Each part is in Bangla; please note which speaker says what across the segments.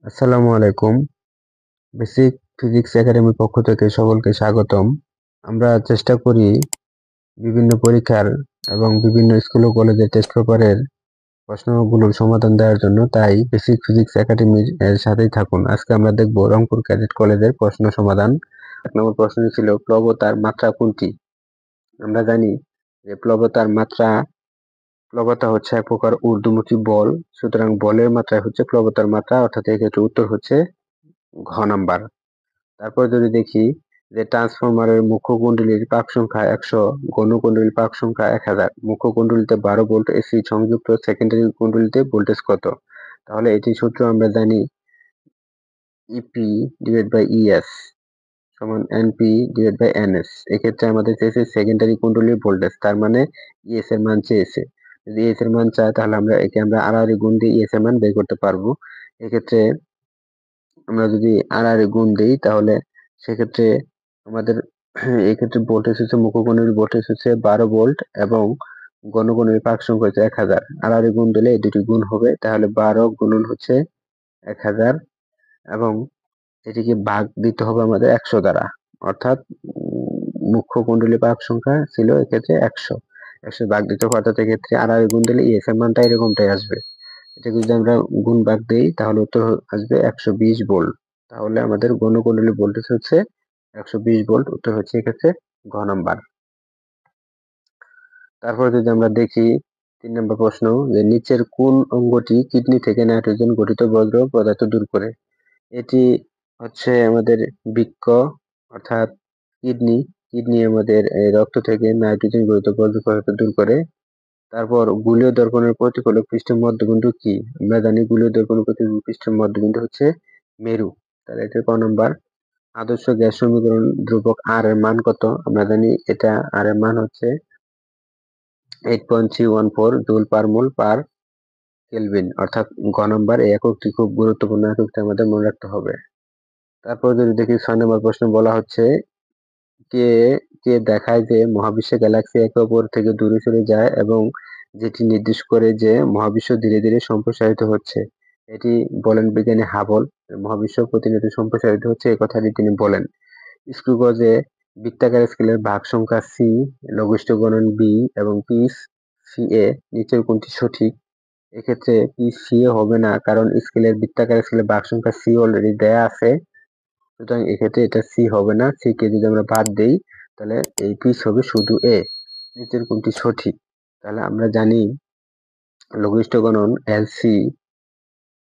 Speaker 1: আসসালামু আলাইকুম। বেসিক ফিজিক্স একাডেমির পক্ষ থেকে সকলকে স্বাগতম। আমরা চেষ্টা করি বিভিন্ন পরীক্ষার এবং বিভিন্ন স্কুল ও কলেজের টেস্ট পেপারের প্রশ্নগুলোর সমাধান দেওয়ার জন্য, তাই বেসিক ফিজিক্স একাডেমির সাথেই থাকুন। আজকে আমরা দেখব রংপুর ক্যাডেট কলেজের প্রশ্ন সমাধান। 1 নম্বর প্রশ্ন ছিল প্লবতার মাত্রা কোনটি? আমরা জানি যে প্লবতা হচ্ছে এক প্রকার ঊর্ধ্বমুখী বল, সুতরাং বলের মাত্রাই হচ্ছে প্লবতার মাত্রা, অর্থাৎ এক্ষেত্রে উত্তর হচ্ছে ঘ নাম্বার। তারপর যদি দেখি যে ট্রান্সফরমারের মুখ্য কুণ্ডলীর পাক সংখ্যা 100, গৌণ কুণ্ডলীর পাক সংখ্যা 1000, মুখ্য কুণ্ডলীতে 12 ভোল্ট এসি সংযুক্ত, সেকেন্ডারি কুণ্ডলীতে ভোল্টেজ কত? তাহলে এটি সূত্র আমরা জানি, ইপি ডিভাইড বাই ইএস সমান এনপি ডিভাইড বাই এনএস। এক্ষেত্রে আমাদের চেয়েছে সেকেন্ডারি কুণ্ডলীর ভোল্টেজ, তার মানে ইএস এর মান চেয়েছে। যদি ইএস এর মান চায় তাহলে আমরা আড়াআড়ি গুণ দিয়ে ইএস এর মান বের করতে পারবো। এক্ষেত্রে আমরা যদি আড়াআড়ি গুণ দিই তাহলে সেক্ষেত্রে আমাদের এক্ষেত্রে ভোল্টেজ হচ্ছে মুখ্য কুণ্ডলীর ভোল্টেজ হচ্ছে 12 ভোল্ট এবং গৌণ কুণ্ডলীর পাক সংখ্যা হচ্ছে 1000। আড়াআড়ি গুণ দিলে এই দুটি গুণ হবে, তাহলে 12 গুণন হচ্ছে 1000 এবং এটিকে ভাগ দিতে হবে আমাদের 100 দ্বারা, অর্থাৎ মুখ্য কুণ্ডলীর পাক সংখ্যা ছিল এক্ষেত্রে 100, 100 ভাগ দিতে হবে, অর্থাৎ এক্ষেত্রে আড়াআড়ি গুণ দিলে ইএস এর মানটা এরকমটাই আসবে। এটাকে যদি আমরা গুণ ভাগ দিই তাহলে উত্তর আসবে 120 ভোল্ট। তাহলে আমাদের গৌণ কুণ্ডলীর ভোল্টেজ হচ্ছে 120 ভোল্ট। উত্তর হচ্ছে এক্ষেত্রে ঘ নাম্বার। তারপর যদি আমরা দেখি 3 নম্বর প্রশ্ন, যে নিচের কোন অঙ্গটি কিডনি থেকে নাইট্রোজেন গঠিত বজ্র পদার্থ দূর করে? এটি হচ্ছে আমাদের বৃক্ক, অর্থাৎ কিডনি। কিডনি আমাদের রক্ত থেকে নাইট্রোজেন গঠিত বজ্র পদার্থ দূর করে। তারপর গোলীয় দর্পণের প্রতিফলক পৃষ্ঠের মধ্যবিন্দু কি? আমরা জানি গোলীয় দর্পণের প্রতিফলক পৃষ্ঠের মধ্যবিন্দু হচ্ছে মেরু। তাহলে এটা ক নাম্বার। আদর্শ গ্যাস সমীকরণ ধ্রুবক আর এর মান কত? আমরা জানি এটা আর এর মান হচ্ছে 8.314 জুল পার মোল পার কেলভিন, অর্থাৎ গ নাম্বার। এই এককটি খুব গুরুত্বপূর্ণ, এককটি আমাদের মনে রাখতে হবে। তারপর যদি দেখি 6 নম্বর প্রশ্ন বলা হচ্ছে, কে কে দেখায় যে মহাবিশ্বে গ্যালাক্সি একে অপর থেকে দূরে সরে যায় এবং যেটি নির্দেশ করে যে মহাবিশ্ব ধীরে ধীরে সম্প্রসারিত হচ্ছে? এটি বলেন বিজ্ঞানী হাবল। মহাবিশ্ব প্রতিনিয়ত সম্প্রসারিত হচ্ছে এই কথাটি তিনি বলেন। স্ক্রু গজে বৃত্তাকার স্কেলের ভাগ সংখ্যা সি, লঘিষ্ঠ গণন বি এবং পি সি এ, নিচের কোনটি সঠিক? এক্ষেত্রে পি সি এ হবে না, কারণ বৃত্তাকার স্কেলের ভাগ সংখ্যা সি অলরেডি দেয়া আছে, সুতরাং এক্ষেত্রে এটা সি হবে না। সি কে যদি আমরা বাদ দেই তাহলে এই পিস হবে শুধু এ। নিচের কোনটি সঠিক? তাহলে আমরা জানি লঘিষ্ঠ গণন এলসি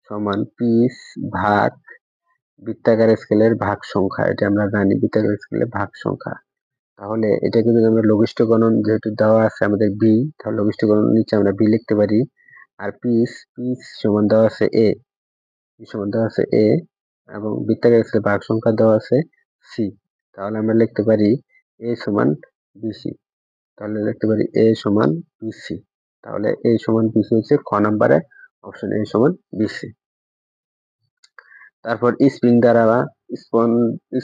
Speaker 1: সমান পিস ভাগ বৃত্তাকার স্কেলের ভাগ সংখ্যা, এটা আমরা জানি বৃত্তাকার স্কেলের ভাগ সংখ্যা। তাহলে এটাকে যদি আমরা লঘিষ্ঠ গণন যেহেতু দেওয়া আছে আমাদের বি, তাহলে লঘিষ্ঠ গণন নিচে আমরা বি লিখতে পারি। আর পিস সমান দেওয়া আছে এ, সমান দেওয়া আছে এ এবং বৃত্তাকার স্কেলের ভাগ সংখ্যা দেওয়া আছে সি। তাহলে আমরা লিখতে পারি এ সমান বিসি। তাহলে লিখতে পারি এ সমান বিসি। তাহলে এ সমান বিসি হচ্ছে খ নাম্বারে, অপশন এ সমান বিসি। তারপর স্প্রিং দ্বারা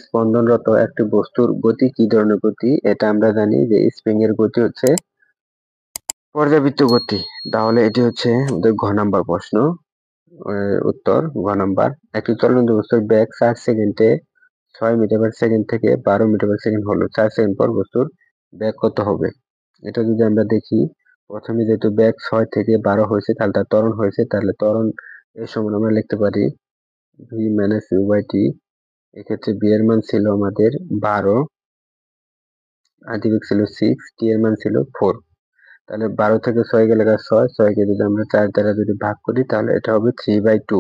Speaker 1: স্পন্দনরত একটি বস্তুর গতি কি ধরনের গতি? এটা আমরা জানি যে স্প্রিং এর গতি হচ্ছে পর্যাবৃত্ত গতি। তাহলে এটি হচ্ছে আমাদের ঘ নাম্বার প্রশ্ন। উত্তর ঘ নাম্বার। একটি চলন্ত বস্তুর বেগ 4 সেকেন্ডে 6 মিটার পার সেকেন্ড থেকে 12 মিটার পার সেকেন্ড হলো, 4 সেকেন্ড পর বস্তুর বেগ কত হবে? এটা যদি আমরা দেখি, প্রথমে যেহেতু বেগ 6 থেকে 12 হয়েছে তাহলে তার ত্বরণ হয়েছে, তাহলে ত্বরণ এর সমান আমরা লিখতে পারি V minus you by T. এক্ষেত্রে বি এর মান ছিল আমাদের 12, আর ডি ছিল 6, টি এর মান ছিল 4। তাহলে 12 থেকে 6 গেলে 6, 6 কে যদি আমরা 4 দ্বারা যদি ভাগ করি তাহলে এটা হবে 3/2।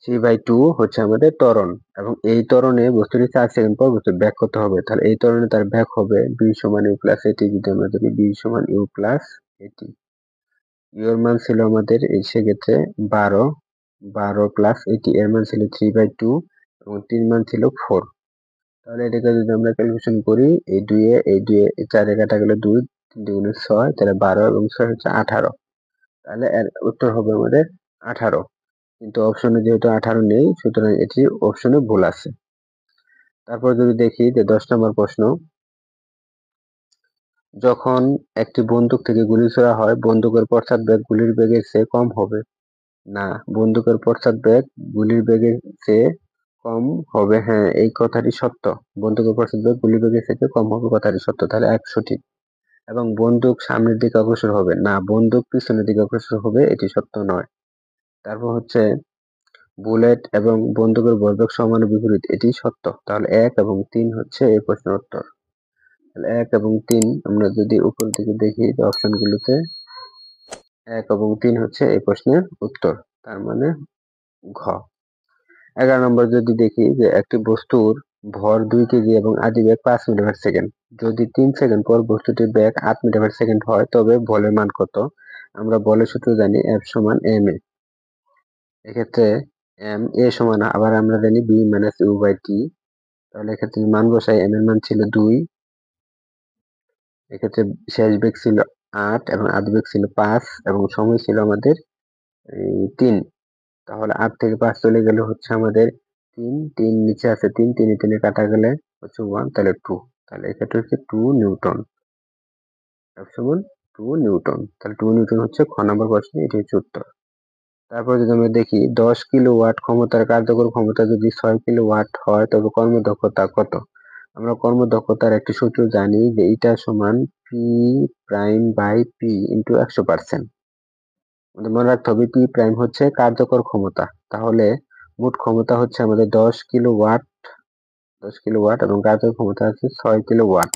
Speaker 1: 3/2 হচ্ছে আমাদের ত্বরণ, এবং এই ত্বরণে বস্তুটি 4 সেকেন্ড পর বস্তুর ব্যাক করতে হবে। তাহলে এই ত্বরণে তার ব্যাক হবে বি সমান ইউ প্লাস এটি। যদি আমরা ধরি বি সমান ইউ প্লাস এটি, ইউ এর মান ছিল আমাদের সেক্ষেত্রে 12, 12 প্লাস এটি এর মান ছিল 3/2 এবং টির মান ছিল 4। তাহলে এটাকে যদি আমরা ক্যালকুলেশন করি, এই 4 কাটা গেলে 2, 3 দুগুণে 6, তাহলে 12 এবং 6 হচ্ছে 18। তাহলে এর উত্তর হবে আমাদের 18, কিন্তু অপশনে যেহেতু 18 নেই সুতরাং এটি অপশনে ভুল আছে। তারপর যদি দেখি যে 10 নম্বর প্রশ্ন, যখন একটি বন্দুক থেকে গুলি ছোড়া হয় বন্দুকের পশ্চাৎ বেগ গুলির বেগের চেয়ে কম হবে। না। বন্দুকের পশ্চাৎবেগ গুলির বেগের চেয়ে কম হবে, হ্যাঁ এই কথাটি সত্য। বন্দুকের পশ্চাৎবেগ গুলির বেগের থেকে কম হবে কথাটি সত্য, তাহলে এক সঠিক। এবং বন্দুক সামনের দিকে অগ্রসর হবে, না বন্দুক পিছনের দিকে অগ্রসর হবে, এটি সত্য নয়। তারপর হচ্ছে বুলেট এবং বন্দুকের ভরবেগ সমান ও বিপরীত, এটি সত্য। তাহলে 1 এবং 3 হচ্ছে এই প্রশ্নের উত্তর। তাহলে 1 এবং 3 আমরা যদি উপর দিকে দেখি অপশনগুলোতে 1 এবং 3 হচ্ছে এই প্রশ্নের উত্তর, তার মানে ঘ। 11 নম্বর যদি দেখি যে একটি বস্তুর ভর 2 কেজি এবং আদিবেগ 5 মিটার পার সেকেন্ড। যদি 3 সেকেন্ড পর বস্তুটির বেগ 8 মিটার পার সেকেন্ড হয় তবে বলের মান কত? আমরা বলের সূত্র জানি F সমান ma। এক্ষেত্রে ma সমান আবার আমরা জানি b minus u by t। তাহলে এক্ষেত্রে মান বসাই, m এর মান ছিল 2, এক্ষেত্রে শেষ বেগ ছিল 8 এবং আদিবেগ ছিল 5 এবং সময় ছিল আমাদের 3। তাহলে 8 থেকে 5 চলে গেলে হচ্ছে আমাদের 3 নিচে আছে 3 কাটা গেলে হচ্ছে 1, তাহলে 2। তাহলে এক্ষেত্রে হচ্ছে 2 নিউটন। F সমান 2 নিউটন। তাহলে 2 নিউটন হচ্ছে খ নম্বর প্রশ্ন, এটি হচ্ছে উত্তর। তারপর যদি আমরা দেখি 10 কিলোওয়াট ক্ষমতার কার্যকর ক্ষমতা যদি 6 কিলোওয়াট হয় তবে কর্মদক্ষতা কত? আমরা কর্মদক্ষতার একটি সূত্র জানি যে এটা সমান P prime by P into 100%। মনে রাখতে হবে পি প্রাইম হচ্ছে কার্যকর ক্ষমতা, তাহলে মোট ক্ষমতা হচ্ছে আমাদের 10 কিলোওয়াট এবং কার্যকর ক্ষমতা আছে 6 কিলোওয়াট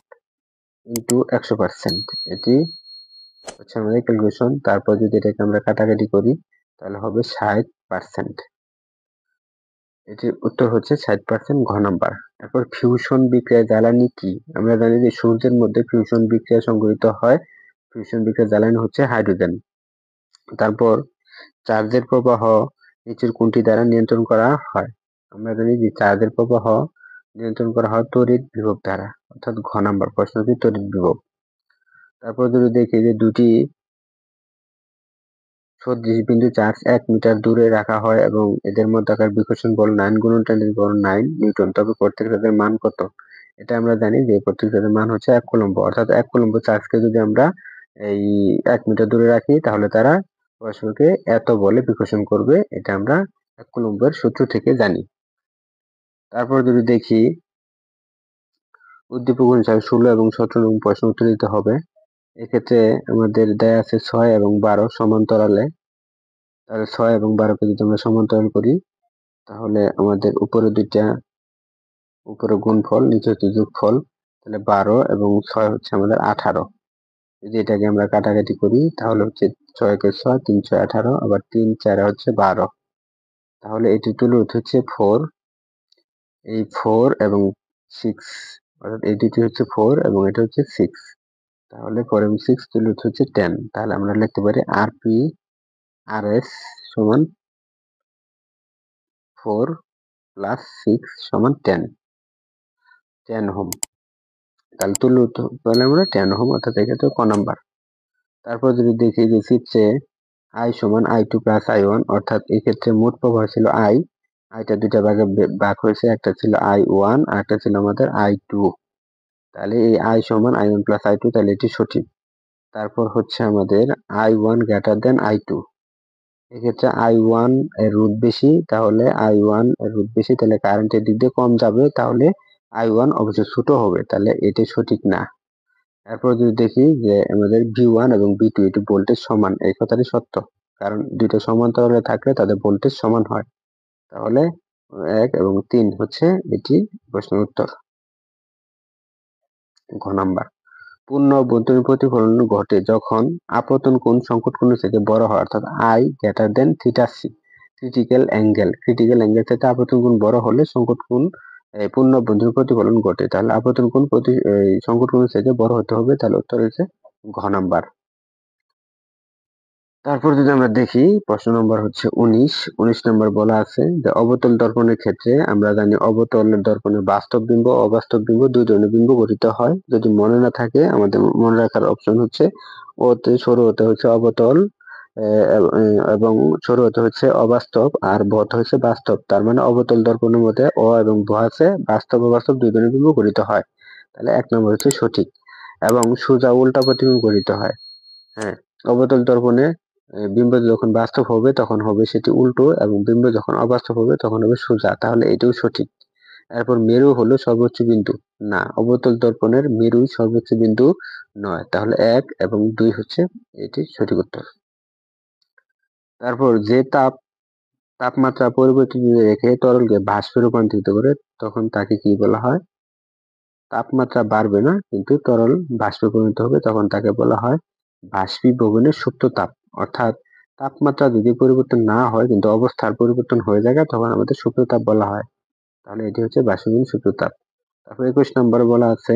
Speaker 1: ইন্টু 100%। এটি হচ্ছে আমাদের ক্যালকুলেশন। তারপর যদি এটাকে আমরা কাটাকাটি করি তাহলে হবে 60%। এটির উত্তর হচ্ছে 60% ঘ নাম্বার। তারপর ফিউশন বিক্রিয়া জ্বালানি কি? আমরা জানি যে সূর্যের মধ্যে ফিউশন বিক্রিয়া সংঘটিত হয়। ফিউশন বিক্রিয়া জ্বালানি হচ্ছে হাইড্রোজেন। তারপর চার্জের প্রবাহ নিচের কোনটি দ্বারা নিয়ন্ত্রণ করা হয়? আমরা জানি যে চার্জের প্রবাহ নিয়ন্ত্রণ করা হয় তড়িৎ বিভব দ্বারা, অর্থাৎ ঘ নাম্বার প্রশ্ন হচ্ছে তড়িৎ বিভব। তারপর যদি দেখি যে দুটি সদৃশ বিন্দু চার্জ 1 মিটার দূরে রাখা হয় এবং এদের মধ্যকার বিকর্ষণ বল 9 গুণন টানের বল 9 নিউটন, তবে প্রত্যেক তাদের মান কত? এটা আমরা জানি যে প্রত্যেক তাদের মান হচ্ছে 1 কুলম্ব, অর্থাৎ 1 কুলম্ব চার্জকে যদি আমরা এই 1 মিটার দূরে রাখি তাহলে তারা পরস্পরকে এত বলে বিকর্ষণ করবে, এটা আমরা 1 কুলম্বের সূত্র থেকে জানি। তারপর যদি দেখি উদ্দীপক অনুসারে 16 এবং 17 নং প্রশ্ন উত্তর দিতে হবে। এক্ষেত্রে আমাদের দেয়া আছে 6 এবং 12 সমান্তরালে। তাহলে 6 এবং 12 কে যদি আমরা সমান্তরাল করি তাহলে আমাদের উপরে উপরে গুণফল, নিচে হচ্ছে যোগফল, তাহলে 12 এবং 6 হচ্ছে আমাদের 18। যদি এটাকে আমরা কাটাকাটি করি তাহলে হচ্ছে 6 কে 6, 3 6 18, আবার 3 4 হচ্ছে 12। তাহলে এটি তুলে হচ্ছে 4, এই 4 এবং 6, অর্থাৎ এই দুটি হচ্ছে 4 এবং এটা হচ্ছে 6। তাহলে 4 এবং 6 তুলে হচ্ছে 10। তাহলে আমরা লিখতে পারি আরপি আরএস সমান 4 প্লাস 6 সমান 10 ওহম। তাহলে তাহলে আমরা 10 ওহম, অর্থাৎ এক্ষেত্রে ক নাম্বার। তারপর যদি দেখি যে চিত্রে I সমান I2 প্লাস I1, অর্থাৎ এই ক্ষেত্রে মোট প্রবাহ ছিল আইটা দুইটা ভাগে ভাগ হয়েছে, একটা ছিল I1 আর একটা ছিল আমাদের I2। তাহলে এই I সমান I1 প্লাস I2, তাহলে এটি সঠিক। তারপর হচ্ছে আমাদের I1 গ্রেটার দেন I2। এক্ষেত্রে I1 এর রুট বেশি, তাহলে I1 এর রুট বেশি, তাহলে কারেন্টের দিক দিয়ে কম যাবে, তাহলে I1 অবশ্যই ছোট হবে, তাহলে এটি সঠিক না। এরপর যদি দেখি যে আমাদের V1 এবং V2 এটি ভোল্টেজ সমান, এই কথাটি সত্য, কারণ দুটো সমান্তরালে থাকলে তাদের ভোল্টেজ সমান হয়। তাহলে 1 এবং 3 হচ্ছে এটি প্রশ্নের উত্তর, ঘ নাম্বার। পূর্ণ অভ্যন্তরীণ প্রতিফলন ঘটে যখন আপতন কোণ সংকট কোণের থেকে বড় হয়, অর্থাৎ I greater than theta C. Critical angle থেকে আপতন কোণ বড় হলে সংকট কোণ পূর্ণ অভ্যন্তরীণ প্রতিফলন ঘটে। তাহলে আপতন কোণ সংকট কোণের থেকে বড় হতে হবে, তাহলে উত্তর হচ্ছে ঘ নাম্বার। তারপর যদি আমরা দেখি প্রশ্ন নম্বর হচ্ছে 19 নম্বর বলা আছে যে অবতল দর্পণের ক্ষেত্রে আমরা জানি অবতল দর্পণে বাস্তব বিম্ব অবাস্তব বিম্ব দুই ধরনের বিম্ব গঠিত হয়। যদি মনে না থাকে আমাদের মনে রাখার অপশন হচ্ছে ওতে সরু হতে হচ্ছে অবতল এবং সরু হতে হচ্ছে অবাস্তব আর বত হচ্ছে বাস্তব। তার মানে অবতল দর্পণের মধ্যে অ এবং ভ আছে, বাস্তব অবাস্তব দুই ধরনের বিম্ব গঠিত হয়। তাহলে 1 নম্বর হচ্ছে সঠিক। এবং সোজা উল্টা প্রতিবিম্ব গঠিত হয়। হ্যাঁ, অবতল দর্পণে বিম্ব যখন বাস্তব হবে তখন হবে সেটি উল্টো, এবং বিম্ব যখন অবাস্তব হবে তখন হবে সোজা, তাহলে এটাও সঠিক। এরপর মেরু হলো সর্বোচ্চ বিন্দু, না, অবতল দর্পণের মেরু সর্বোচ্চ বিন্দু নয়, তাহলে 1 এবং 2 হচ্ছে এটি সঠিক উত্তর। তারপর যে তাপমাত্রা পরিবর্তিত রেখে তরলকে বাষ্পে রূপান্তরিত করে তখন তাকে কি বলা হয়? তাপমাত্রা বাড়বে না কিন্তু তরল বাষ্পে পরিণত হবে, তখন তাকে বলা হয় বাষ্পীভবনের সুপ্ত তাপ। অর্থাৎ তাপমাত্রা যদি পরিবর্তন না হয় কিন্তু অবস্থার পরিবর্তন হয়ে যায় তখন আমাদের সুপ্ত তাপ বলা হয়, তাহলে এটি হচ্ছে বাষ্পীভবন সুপ্ত তাপ। তারপর 21 নম্বরে বলা আছে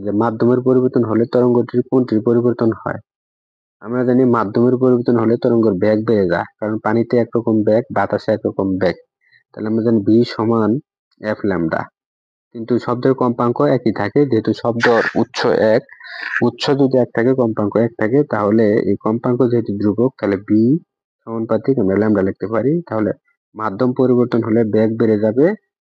Speaker 1: যে মাধ্যমের পরিবর্তন হলে তরঙ্গটির কোনটির পরিবর্তন হয়? আমরা জানি মাধ্যমের পরিবর্তন হলে তরঙ্গের বেগ বেড়ে যায়, কারণ পানিতে একরকম বেগ, বাতাসে একরকম বেগ। তাহলে আমরা জানি বি সমান এফ ল্যামডা, কিন্তু শব্দের কম্পাঙ্ক একই থাকে, যেহেতু শব্দর উৎস এক, উৎস যদি এক থাকে কম্পাঙ্ক এক থাকে, তাহলে এই কম্পাঙ্ক যেহেতু ধ্রুবক তাহলে বি সমানুপাতিক আমরা ল্যামডা লিখতে পারি। তাহলে মাধ্যম পরিবর্তন হলে বেগ বেড়ে যাবে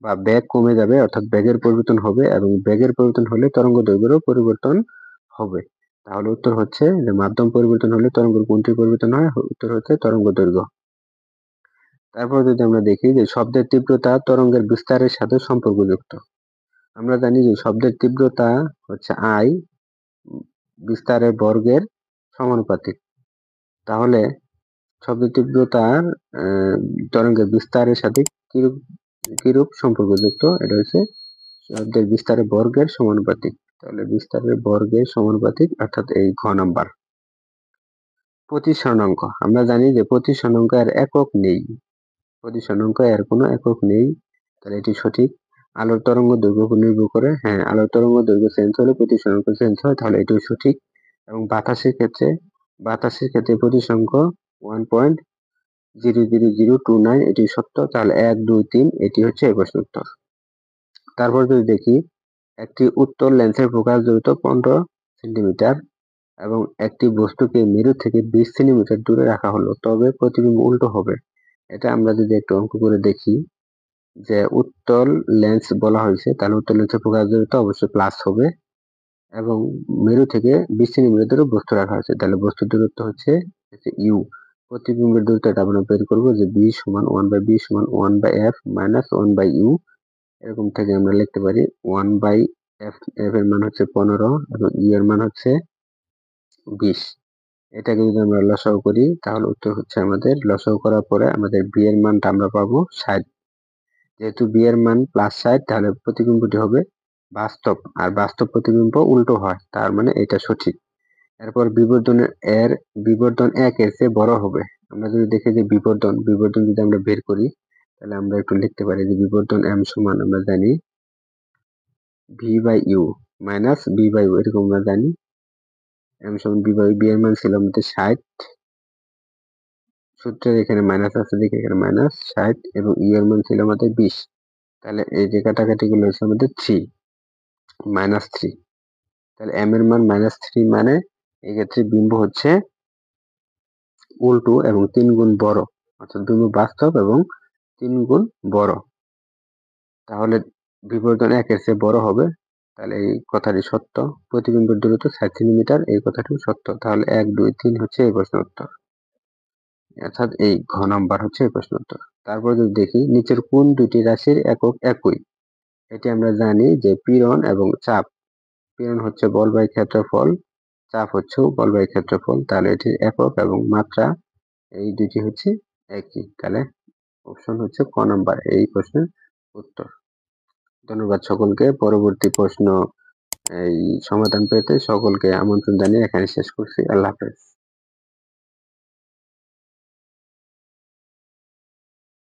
Speaker 1: বা বেগ কমে যাবে, অর্থাৎ বেগের পরিবর্তন হবে, এবং বেগের পরিবর্তন হলে তরঙ্গ দৈর্ঘ্যেরও পরিবর্তন হবে। তাহলে উত্তর হচ্ছে যে মাধ্যম পরিবর্তন হলে তরঙ্গের কোনটির পরিবর্তন হয়? উত্তর হচ্ছে তরঙ্গ দৈর্ঘ্য। তারপর যদি আমরা দেখি যে শব্দের তীব্রতা তরঙ্গের বিস্তারের সাথে সম্পর্কযুক্ত। আমরা জানি যে শব্দের তীব্রতা হচ্ছে আই বিস্তারের বর্গের সমানুপাতিক। তাহলে শব্দের তীব্রতার তরঙ্গের বিস্তারের সাথে কিরূপ সম্পর্কযুক্ত? এটা হচ্ছে শব্দের বিস্তারের বর্গের সমানুপাতিক। তাহলে বিস্তারের বর্গের সমানুপাতিক, অর্থাৎ এই ঘ নাম্বার। প্রতিসরণাঙ্ক, আমরা জানি যে প্রতিসরণাঙ্ক এর একক নেই, প্রতিসরণাঙ্ক এর কোনো একক নেই, তাহলে এটি সঠিক। আলোর তরঙ্গ দৈর্ঘ্য নির্ভর করে, হ্যাঁ, আলোর তরঙ্গ দৈর্ঘ্য চেঞ্জ হলে প্রতিসরণাঙ্ক চেঞ্জ হয়, তাহলে এটিও সঠিক। এবং বাতাসের ক্ষেত্রে প্রতিসরণাঙ্ক 1.00029 এটি সত্য, তাহলে 1, 2, 3 এটি হচ্ছে এই প্রশ্নের উত্তর। তারপর যদি দেখি একটি উত্তল লেন্সের ফোকাস দূরত্ব 15 সেন্টিমিটার এবং একটি বস্তুকে মেরু থেকে 20 সেন্টিমিটার দূরে রাখা হলো, তবে প্রতিবিম্ব উল্টো হবে। এটা আমরা যদি একটু অঙ্ক করে দেখি, যে উত্তল লেন্স বলা হয়েছে, তাহলে উত্তল লেন্সের ফোকাস দূরত্ব অবশ্যই প্লাস হবে, এবং মেরু থেকে 20 সেন্টিমিটার দূরে বস্তু রাখা হয়েছে, তাহলে বস্তুর দূরত্ব হচ্ছে ইউ। প্রতিবিম্বের দূরত্বটা আমরা বের করবো যে বি সমান 1/b সমান 1/f মাইনাস 1/u, এরকম থেকে আমরা লিখতে পারি 1/f, এফ এর মান হচ্ছে 15 এবং ইউ এর মান হচ্ছে 20। এটাকে যদি আমরা লসাগু করি তাহলে উত্তর হচ্ছে আমাদের, লসাগু করার পরে আমাদের বি এর মানটা আমরা পাবো 60। যেহেতু বি এর মান +60, তাহলে প্রতিবিম্বটি হবে বাস্তব, আর বাস্তব প্রতিবিম্ব উল্টো হয়, তার মানে এটা সঠিক। এরপর বিবর্ধন 1 এর চেয়ে বড় হবে। আমরা যদি দেখি যে বিবর্ধন যদি আমরা বের করি, তাহলে আমরা একটু লিখতে পারি যে বিবর্ধন m সমান আমরা জানি v/u মাইনাস b/u, এরকম আমরা জানি m সমান b/u। b এর মান ছিল আমাদের 60, সূত্রের এখানে মাইনাস আছে দেখে এখানে মাইনাস 60, এবং ইউ এর মান ছিল আমাদের 20, তাহলে এই যে কাটাকাটি গুলো হচ্ছে আমাদের 3 -3, তাহলে m এর মান -3, মানে এই ক্ষেত্রে বিম্ব হচ্ছে উল্টো এবং 3 গুণ বড়, অর্থাৎ বিম্ব বাস্তব এবং 3 গুণ বড়, তাহলে বিবর্ধন 1 এর চেয়ে বড় হবে, তাহলে এই কথাটি সত্য। প্রতিবিম্বের দূরত্ব 60 সেন্টিমিটার, এই কথাটিও সত্য, তাহলে 1, 2, 3 হচ্ছে এই প্রশ্নের উত্তর, অর্থাৎ এই ঘ নাম্বার হচ্ছে এই প্রশ্নের উত্তর। তারপর যদি দেখি নিচের কোন দুটি রাশির একক একই? এটি আমরা জানি যে পীড়ন এবং চাপ। পীড়ন হচ্ছে বল বাই ক্ষেত্রফল, চাপ হচ্ছে বল বাই ক্ষেত্রফল, তাহলে এটির একক এবং মাত্রা এই দুটি হচ্ছে একই, তাহলে অপশন হচ্ছে ক নাম্বার এই প্রশ্নের উত্তর। ধন্যবাদ সকলকে। পরবর্তী প্রশ্ন এই সমাধান পেতে সকলকে আমন্ত্রণ জানিয়ে এখানে শেষ করছি। আল্লাহ হাফেজ।